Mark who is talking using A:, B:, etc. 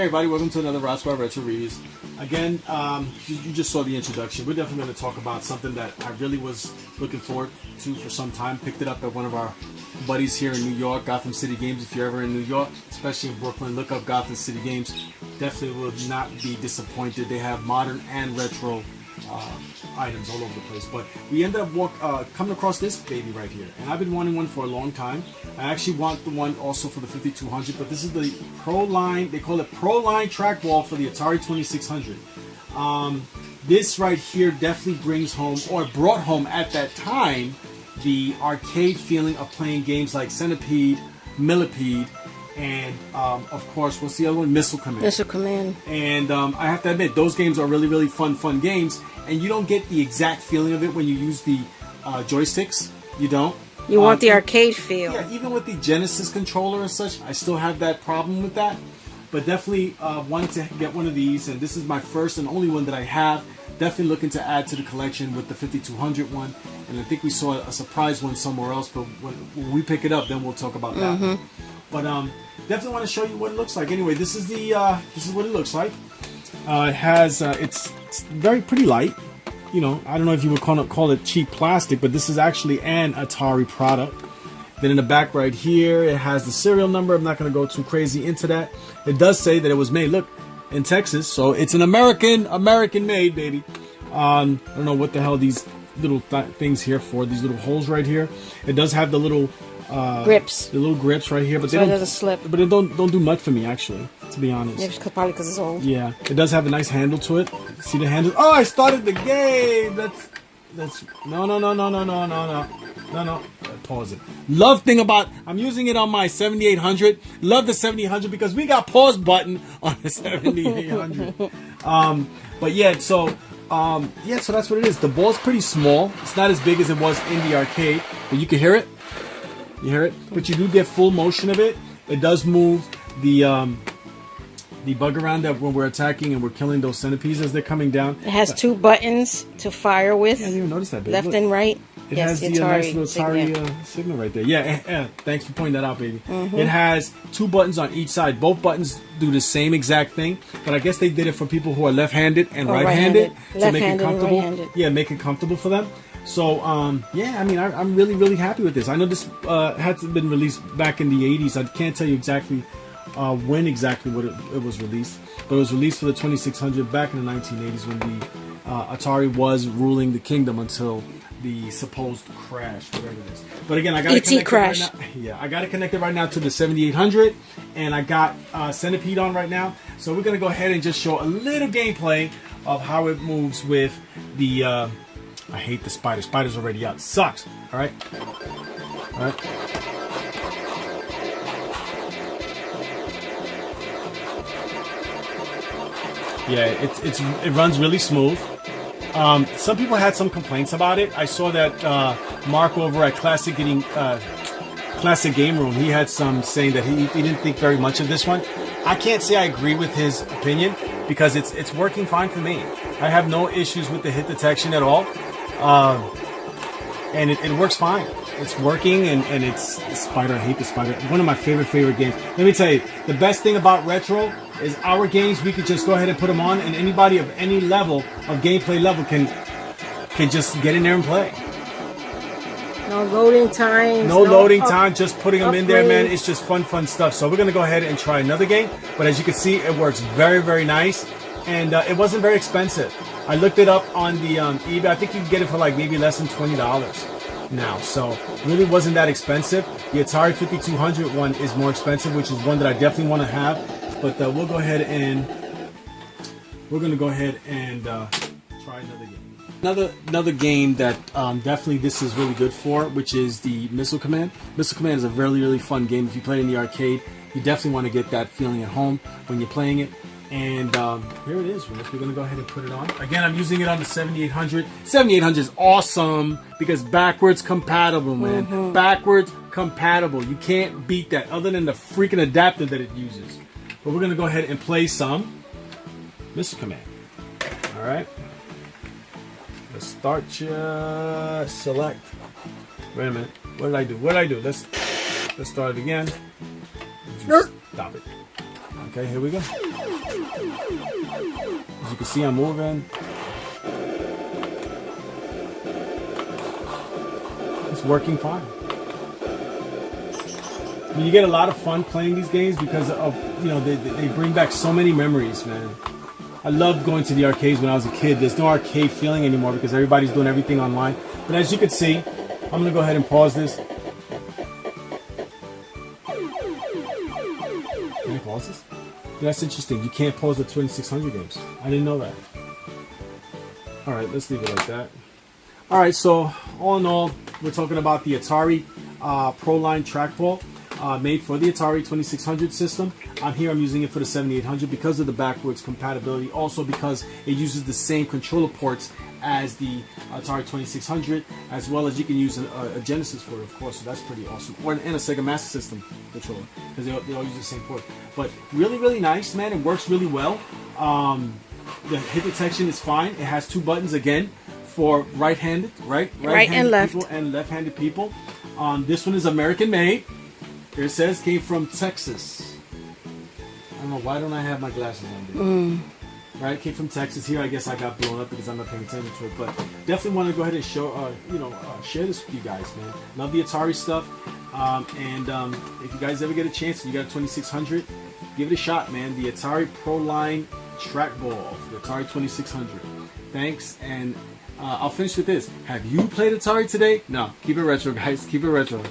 A: Hey everybody, welcome to another RodzSquad Retro Reviews. Again, you just saw the introduction. We're definitely going to talk about something that I really was looking forward to for some time. Picked it up at one of our buddies here in New York, Gotham City Games. If you're ever in New York, especially in Brooklyn, look up Gotham City Games. Definitely will not be disappointed. They have modern and retro items all over the place. But we ended up coming across this baby right here, and I've been wanting one for a long time. I actually want the one also for the 5200, but this is the Pro Line. They call it Pro Trak-Ball for the Atari 2600. This right here definitely brings home, or brought home at that time, the arcade feeling of playing games like Centipede, Millipede, and of course, what's the other one? Missile Command.
B: Missile Command.
A: And I have to admit, those games are really fun games, and you don't get the exact feeling of it when you use the joysticks. You don't.
B: You want the arcade feel.
A: Yeah, even with the Genesis controller and such, I still have that problem with that. But definitely wanted to get one of these, and this is my first and only one that I have. Definitely looking to add to the collection with the 5200 one, and I think we saw a surprise one somewhere else, but when we pick it up, then we'll talk about that one. But definitely want to show you what it looks like. Anyway, this is what it looks like. It has it's pretty light. You know, I don't know if you would call it cheap plastic, but this is actually an Atari product. Then in the back right here, it has the serial number. I'm not going to go too crazy into that. It does say that it was made, look, in Texas, so it's an American made, baby. I don't know what the hell these little things here for, these little holes right here. It does have the little
B: grips.
A: The little grips right here, but
B: so
A: they don't,
B: it doesn't slip.
A: But it don't do much for me, actually, to be honest.
B: Yeah, probably because it's old.
A: Yeah, it does have a nice handle to it. See the handle? Oh, I started the game. That's no. Pause it. Love thing about, I'm using it on my 7800. Love the 7800 because we got pause button on the 7800. But yeah, so that's what it is. The ball's pretty small. It's not as big as it was in the arcade, but you can hear it. You hear it? But you do get full motion of it. It does move the bug around that when we're attacking and we're killing those centipedes as they're coming down.
B: It has two buttons to fire with.
A: Yeah, I didn't even notice that, baby.
B: Left
A: Look.
B: and right.
A: It
B: yes,
A: has the nice little Atari signal right there. Yeah, thanks for pointing that out, baby. It has two buttons on each side. Both buttons do the same exact thing, but I guess they did it for people who are left-handed and right-handed to make it comfortable. Yeah, make it comfortable for them. So, yeah, I mean, I'm really happy with this. I know this had been released back in the 80s. I can't tell you exactly when exactly it was released, but it was released for the 2600 back in the 1980s when the Atari was ruling the kingdom until the supposed crash, whatever it is. But again, I got it connected
B: crash.
A: right now. Yeah, I got it connected right now to the 7800, and I got Centipede on right now. So we're gonna go ahead and just show a little gameplay of how it moves with the. I hate the spider. Spider's already out. Sucks. All right. All right. Yeah, it runs really smooth. Some people had some complaints about it. I saw that Mark over at Classic Game Room, he had some saying that he didn't think very much of this one. I can't say I agree with his opinion because it's working fine for me. I have no issues with the hit detection at all, and it works fine. It's working, and it's Spider. I hate the Spider. One of my favorite games. Let me tell you, the best thing about retro is our games. We could just go ahead and put them on, and anybody of any level of gameplay level can just get in there and play.
B: No loading time.
A: No loading time. Just putting them in there, man. It's just fun stuff. So we're gonna go ahead and try another game. But as you can see, it works very nice, and it wasn't very expensive. I looked it up on the eBay. I think you can get it for like maybe less than $20 now, so really wasn't that expensive. The Atari 5200 one is more expensive, which is one that I definitely want to have. But we'll go ahead and try another game. Another game that definitely this is really good for, which is the Missile Command. Missile Command is a really fun game. If you play it in the arcade, you definitely want to get that feeling at home when you're playing it. And here it is, Rick. We're going to go ahead and put it on. Again, I'm using it on the 7800. 7800 is awesome because backwards compatible, man. Backwards compatible. You can't beat that other than the freaking adapter that it uses. But we're going to go ahead and play some Missile Command. All right. Let's start select. Wait a minute. What did I do? Let's start it again. Stop it. Okay, here we go. As you can see, I'm moving. It's working fine. I mean, you get a lot of fun playing these games because of, you know, they bring back so many memories, man. I loved going to the arcades when I was a kid. There's no arcade feeling anymore because everybody's doing everything online. But as you can see, I'm going to go ahead and pause this. Can I pause this? Yeah, that's interesting. You can't pause the 2600 games. I didn't know that. All right, let's leave it like that. All right, so all in all, we're talking about the Atari Pro Trak-Ball. Made for the Atari 2600 system. Here I'm using it for the 7800 because of the backwards compatibility. Also because it uses the same controller ports as the Atari 2600, as well as you can use a Genesis for it, of course. So that's pretty awesome. Or and a Sega Master System controller because they all use the same port. But really, really nice, man. It works really well. The hit detection is fine. It has two buttons again for right-handed, right
B: and left,
A: people and left-handed people. This one is American made. Here it says came from Texas. I don't know, why don't I have my glasses on? Right, came from Texas. Here I guess I got blown up because I'm not paying attention to it. But definitely want to go ahead and show, share this with you guys, man. Love the Atari stuff. If you guys ever get a chance and you got a 2600, give it a shot, man. The Atari Pro Trak-Ball, the Atari 2600. Thanks, and I'll finish with this. Have you played Atari today? No, keep it retro, guys. Keep it retro.